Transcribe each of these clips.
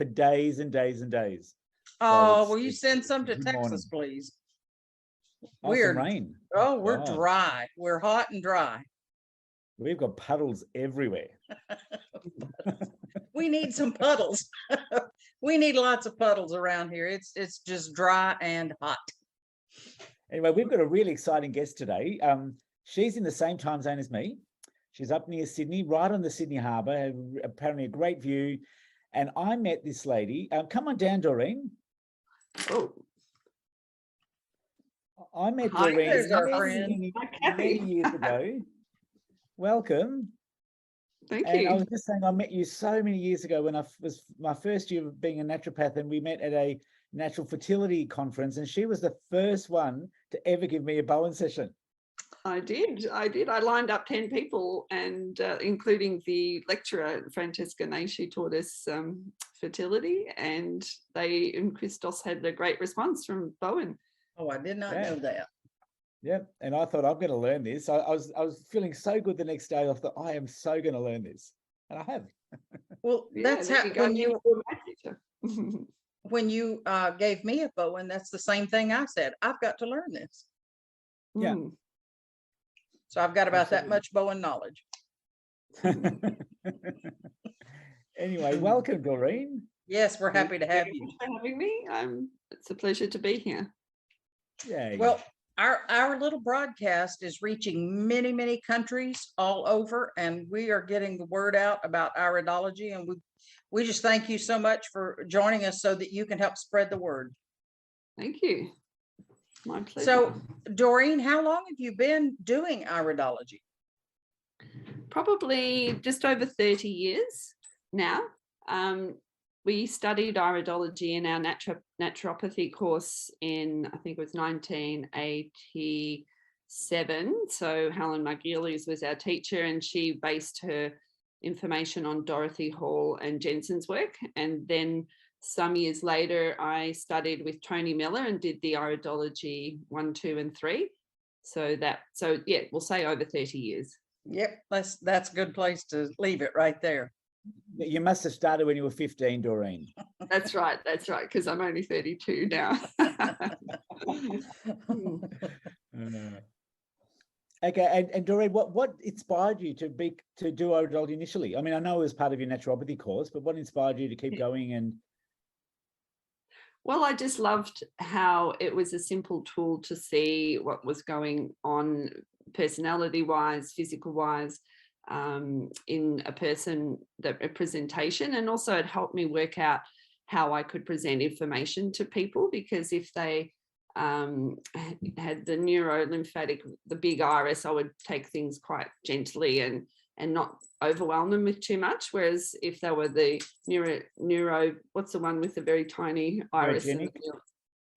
for days and days and days. Oh, will you send some to good Texas, morning. please? Some rain. We're God. dry. We're hot and dry. We've got puddles everywhere. We need some puddles. We need lots of puddles around here. It's just dry and hot. Anyway, we've got a really exciting guest today. She's in the same time zone as me. She's up near Sydney, right on the Sydney Harbour, apparently a great view. And I met this lady. Come on down, Doreen. Oh, I met Hi, Doreen there's our friend. many years ago. Welcome. thank And you. I was just saying, I met you so many years ago when I was my first year of being a naturopath, and we met at a natural fertility conference, and she was the first one to ever give me a Bowen session. I did. I lined up 10 people, and including the lecturer, Francesca Ney, she taught us fertility, and they and Christos had a great response from Bowen. Oh, I did not know that. Yeah, and I thought I'm going to learn this. I was feeling so good the next day. I thought I am so going to learn this, and I have. Well, Yeah, that's there how you go. when you My teacher. when you gave me a Bowen, that's the same thing I said. I've got to learn this. Yeah. Mm. So I've got about that Absolutely. much Bowen knowledge. Anyway, welcome, Doreen. Yes, we're happy to have Thank you. for having me. It's a pleasure to be here. Yeah. Well, our little broadcast is reaching many, many countries all over, and we are getting the word out about iridology. And we just thank you so much for joining us so that you can help spread the word. Thank you. My pleasure. So, Doreen, how long have you been doing iridology? Probably just over 30 years now. We studied iridology in our naturopathy course in, I think it was 1987. So Helen Margulies was our teacher, and she based her information on Dorothy Hall and Jensen's work. And then some years later, I studied with Tony Miller and did the iridology 1, 2, and 3. So yeah, we'll say over 30 years. Yep, that's a good place to leave it right there. You must have started when you were 15, Doreen. That's right, because I'm only 32 now. Okay, and Doreen, what inspired you to do iridology initially? I mean, I know it was part of your naturopathy course, but what inspired you to keep going? And well, I just loved how it was a simple tool to see what was going on personality-wise, physical-wise, in a person, a presentation. And also it helped me work out how I could present information to people, because if they had the neurolymphatic, the big iris, I would take things quite gently and not overwhelm them with too much. Whereas if they were the neuro, what's the one with the very tiny iris?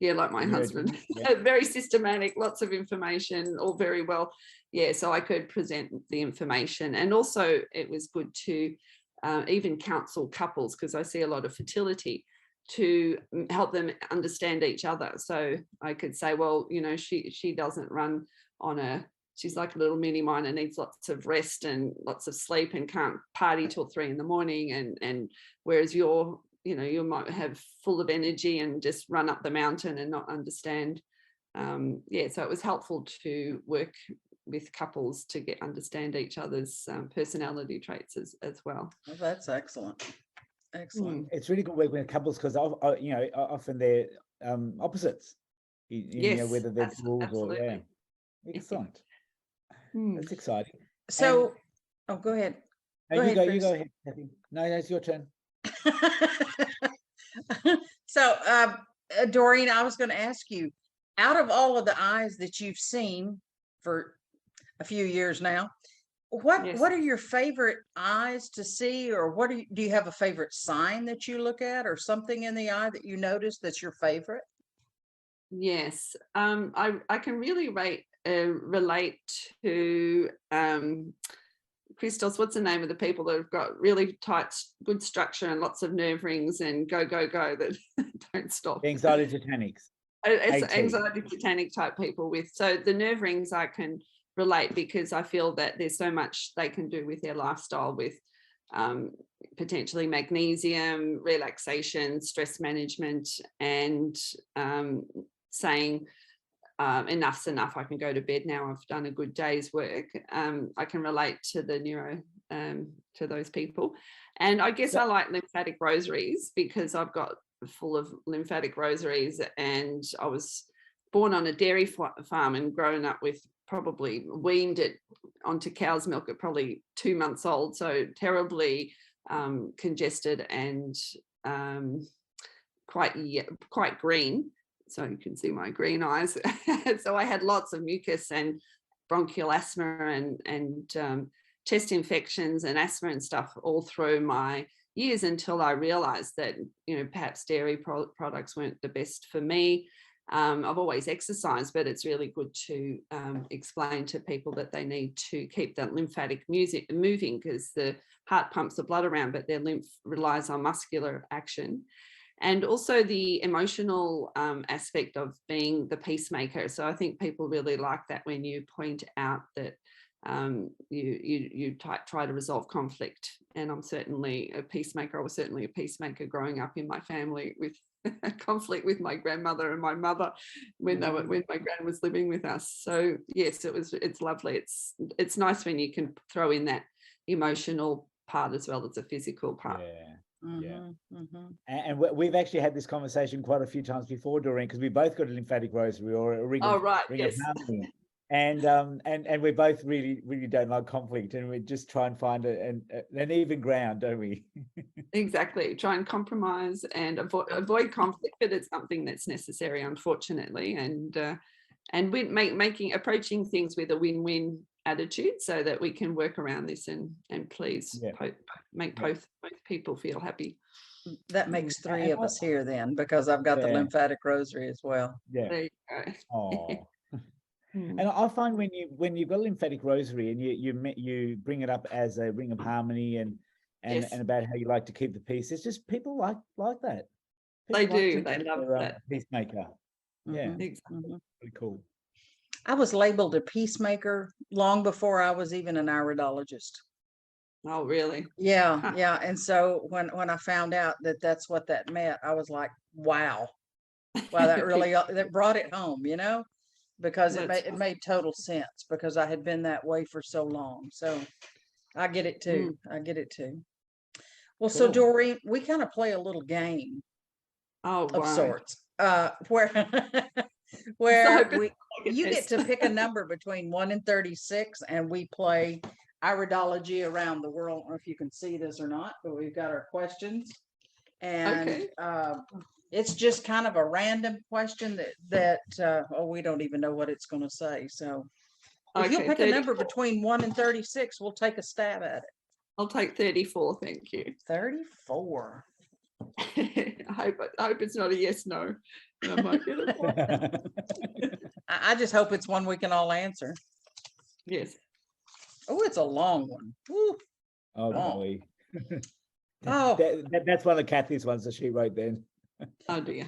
Yeah, like my husband. Yeah. Very systematic, lots of information, all very well. Yeah, so I could present the information. And also it was good to even counsel couples, because I see a lot of fertility, to help them understand each other. So I could say, well, you know, she doesn't run on she's like a little mini miner, needs lots of rest and lots of sleep and can't party till 3 a.m. And whereas you might have full of energy and just run up the mountain and not understand. So it was helpful to work with couples to understand each other's personality traits as well. Well, that's excellent. Excellent. It's really good working with couples, because often they're opposites. Yes, whether they're duals absolutely. or excellent. That's exciting. So, go ahead. You go ahead, Kathy. No, it's your turn. So, Doreen, I was going to ask you, out of all of the eyes that you've seen for a few years now, what are your favorite eyes to see, or do you have a favorite sign that you look at, or something in the eye that you notice that's your favorite? Yes, I can really relate to Christos. What's the name of the people that have got really tight, good structure and lots of nerve rings and go that don't stop? Anxiety tetanics. It's anxiety tetanic type people with. So the nerve rings I can relate, because I feel that there's so much they can do with their lifestyle, with potentially magnesium, relaxation, stress management, and saying enough's enough, I can go to bed now, I've done a good day's work. I can relate to the neuro, to those people. And I guess I like lymphatic rosaries because I've got full of lymphatic rosaries, and I was born on a dairy farm and grown up with, probably weaned it onto cow's milk at probably 2 months old, so terribly congested and quite green. So you can see my green eyes. So I had lots of mucus and bronchial asthma and chest infections and asthma and stuff all through my years, until I realized that, you know, perhaps dairy products weren't the best for me. I've always exercised, but it's really good to explain to people that they need to keep that lymphatic moving, because the heart pumps the blood around, but their lymph relies on muscular action. And also the emotional aspect of being the peacemaker. So I think people really like that when you point out that you try to resolve conflict. And I'm certainly a peacemaker. I was certainly a peacemaker growing up in my family, with conflict with my grandmother and my mother when my gran was living with us. So yes, it's lovely. It's nice when you can throw in that emotional part as well as a physical part. Yeah. And we've actually had this conversation quite a few times before, Doreen, because we both got a lymphatic rosary or a ring of harmony. And we both really don't like conflict, and we just try and find an even ground, don't we? Exactly. Try and compromise and avoid conflict, but it's something that's necessary, unfortunately. And we approaching things with a win-win attitude, so that we can work around this and please make both people feel happy. That makes 3 of us here then, because I've got the lymphatic rosary as well. Yeah. There you go. Oh. And I find when you've got a lymphatic rosary and you bring it up as a ring of harmony and about how you like to keep the peace, it's just people like that. They do. They love that. Peacemaker. Yeah. Exactly. Pretty cool. I was labeled a peacemaker long before I was even an iridologist. Oh, really? Yeah, yeah. And so when I found out that that's what that meant, I was like, wow, that really that brought it home, you know, because it made total sense, because I had been that way for so long. So I get it too. I get it too. Well, so Doreen, we kind of play a little game of sorts, where you get to pick a number between 1 and 36, and we play Iridology around the world. I don't know if you can see this or not, but we've got our questions, and it's just kind of a random question that we don't even know what it's going to say. So if you'll pick a number between 1 and 36, we'll take a stab at it. I'll take 34, thank you. 34. I hope it's not a yes, no. I might get it. I just hope it's one we can all answer. Yes. Oh, it's a long one. Woo. Oh, boy. That's one of Kathy's ones that she wrote then. Oh dear.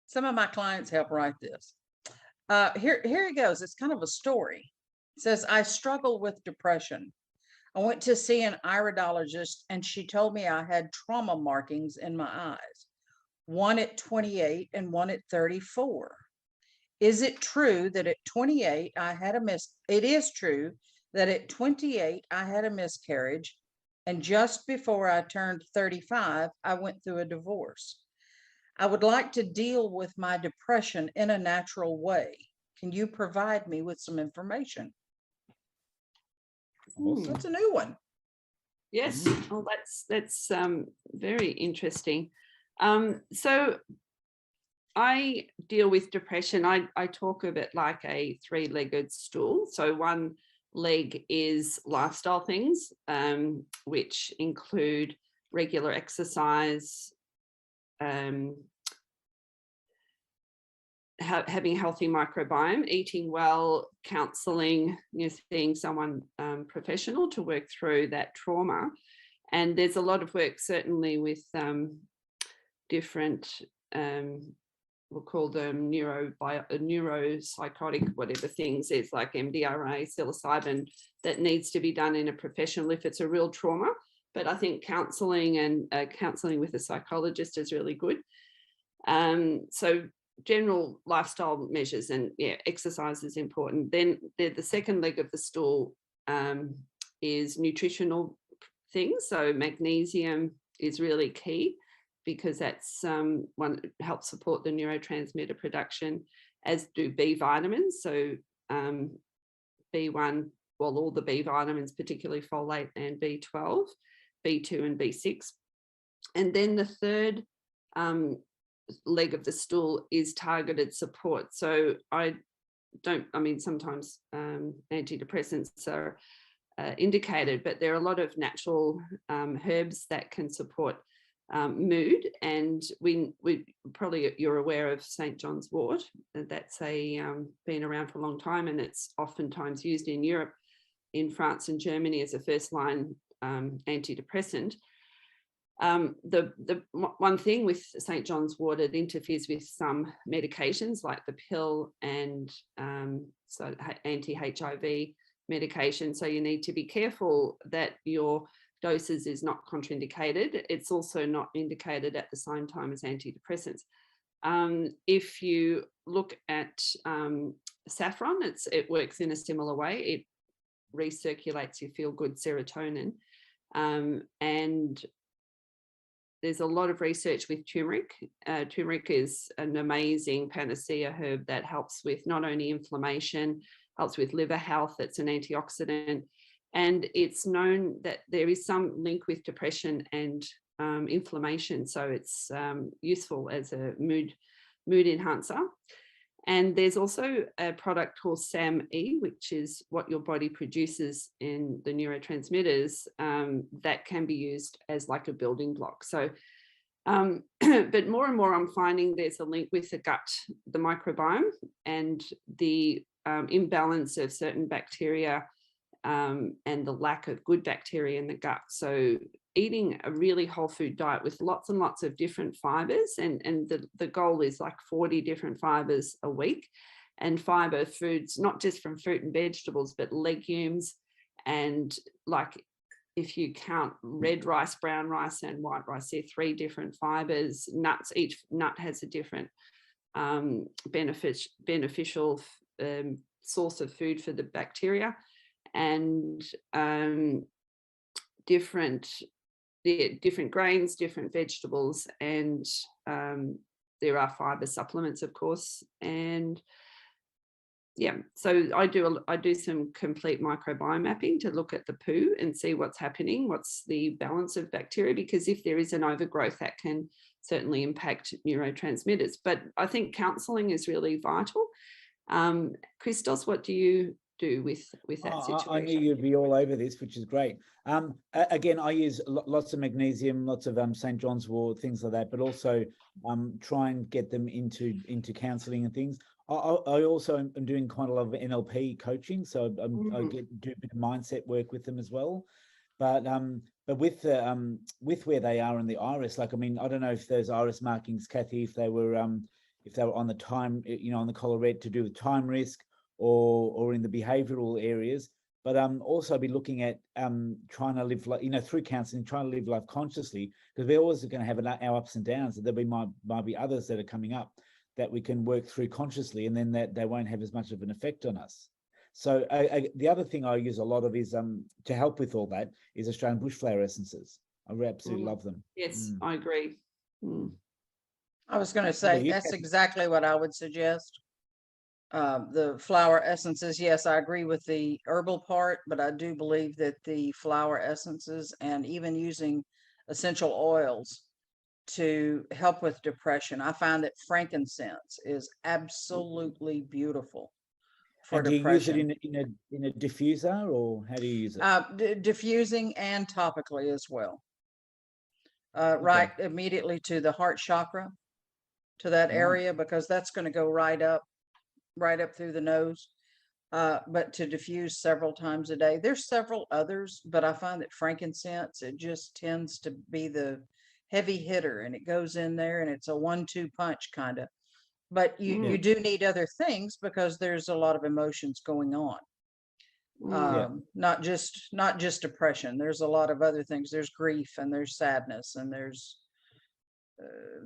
Some of my clients help write this. Here it goes. It's kind of a story. It says, I struggle with depression. I went to see an iridologist, and she told me I had trauma markings in my eyes, one at 28 and one at 34. Is it true that at 28 I had it is true that at 28 I had a miscarriage, and just before I turned 35 I went through a divorce. I would like to deal with my depression in a natural way. Can you provide me with some information? That's a new one. Yes. Well, that's very interesting. So I deal with depression. I talk of it like a 3-legged stool. So one leg is lifestyle things, which include regular exercise, having a healthy microbiome, eating well, counseling, seeing someone professional to work through that trauma. And there's a lot of work certainly with different we'll call them neuropsychotic, whatever things. It's like MDRA, psilocybin, that needs to be done in a professional if it's a real trauma. But I think counselling and counselling with a psychologist is really good. So general lifestyle measures, and exercise is important. Then the second leg of the stool is nutritional things. So magnesium is really key, because that's one helps support the neurotransmitter production, as do B vitamins. So B1, well, all the B vitamins, particularly folate and B12, B2 and B6. And then the third leg of the stool is targeted support. So sometimes antidepressants are indicated, but there are a lot of natural herbs that can support mood. And we probably, you're aware of St. John's wort. That's been around for a long time, and it's oftentimes used in Europe, in France and Germany, as a first line antidepressant. The one thing with St. John's wort, it interferes with some medications like the pill and so anti-HIV medication. So you need to be careful that your doses is not contraindicated. It's also not indicated at the same time as antidepressants. If you look at saffron, it works in a similar way. It recirculates your feel-good serotonin. And there's a lot of research with turmeric. Turmeric is an amazing panacea herb that helps with not only inflammation, helps with liver health. It's an antioxidant. And it's known that there is some link with depression and inflammation. So it's useful as a mood enhancer. And there's also a product called SAMe, which is what your body produces in the neurotransmitters, that can be used as like a building block. So, but more and more I'm finding there's a link with the gut, the microbiome, and the imbalance of certain bacteria and the lack of good bacteria in the gut. So eating a really whole food diet with lots and lots of different fibers, and the goal is like 40 different fibers a week, and fiber foods, not just from fruit and vegetables, but legumes, and like if you count red rice, brown rice and white rice, they're 3 different fibers. Nuts, each nut has a different beneficial source of food for the bacteria, and different grains, different vegetables, and there are fiber supplements, of course. And so I do some complete microbiome mapping to look at the poo and see what's happening, what's the balance of bacteria, because if there is an overgrowth, that can certainly impact neurotransmitters. But I think counselling is really vital. Christos, what do you do with that situation? I knew you'd be all over this, which is great. Again, I use lots of magnesium, lots of St. John's wort, things like that, but also try and get them into counselling and things. I also am doing quite a lot of NLP coaching, so I do a bit of mindset work with them as well. But with where they are in the iris, like, I mean, I don't know if those iris markings, Kathy, if they were on the time, on the collar red, to do with time risk, or in the behavioural areas, but also be looking at trying to live life, through counselling, trying to live life consciously, because we're always going to have our ups and downs. That might be others that are coming up that we can work through consciously, and then that they won't have as much of an effect on us. So the other thing I use a lot of is to help with all that is Australian bushflower essences. I absolutely love them. Yes, I agree. I was going to say that's exactly what I would suggest. The flower essences, yes, I agree with the herbal part, but I do believe that the flower essences and even using essential oils to help with depression, I find that frankincense is absolutely beautiful for depression. Do you use it in a diffuser, or how do you use it? Diffusing and topically as well. Right immediately to the heart chakra, to that area, because that's going to go right up through the nose, but to diffuse several times a day. There's several others, but I find that frankincense, it just tends to be the heavy hitter, and it goes in there and it's a 1-2 punch kind of but you do need other things because there's a lot of emotions going on. Not just depression. There's a lot of other things. There's grief and there's sadness and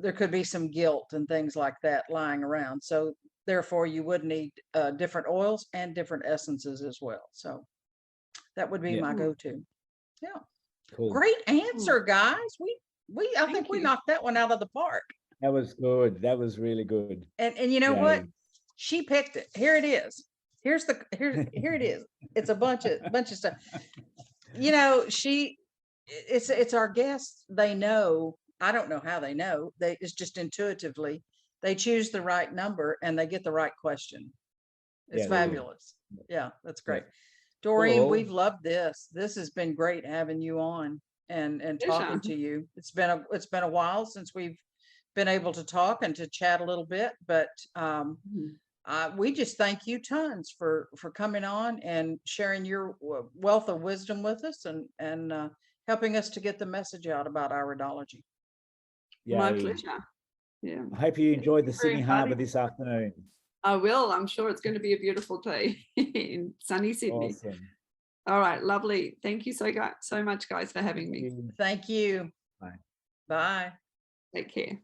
there could be some guilt and things like that lying around. So therefore you would need different oils and different essences as well. So that would be my go-to. Yeah. Cool. Great answer, guys. I think we knocked that one out of the park. That was good. That was really good. And you know what? She picked it. Here it is. Here it is. It's a bunch of stuff. You know, it's our guests. They know. I don't know how they know. It's just intuitively. They choose the right number and they get the right question. It's fabulous. Yeah, that's great. Doreen, Cool. we've loved this. This has been great having you on and talking to you. It's been a while since we've been able to talk and to chat a little bit, but we just thank you tons for coming on and sharing your wealth of wisdom with us and helping us to get the message out about iridology. My pleasure. Yeah. I hope you enjoyed the Sydney Harbour exciting. this afternoon. I will. I'm sure it's going to be a beautiful day in sunny Sydney. Awesome. All right. Lovely. Thank you so much, guys, for having me. Thank you. Bye. Bye. Take care.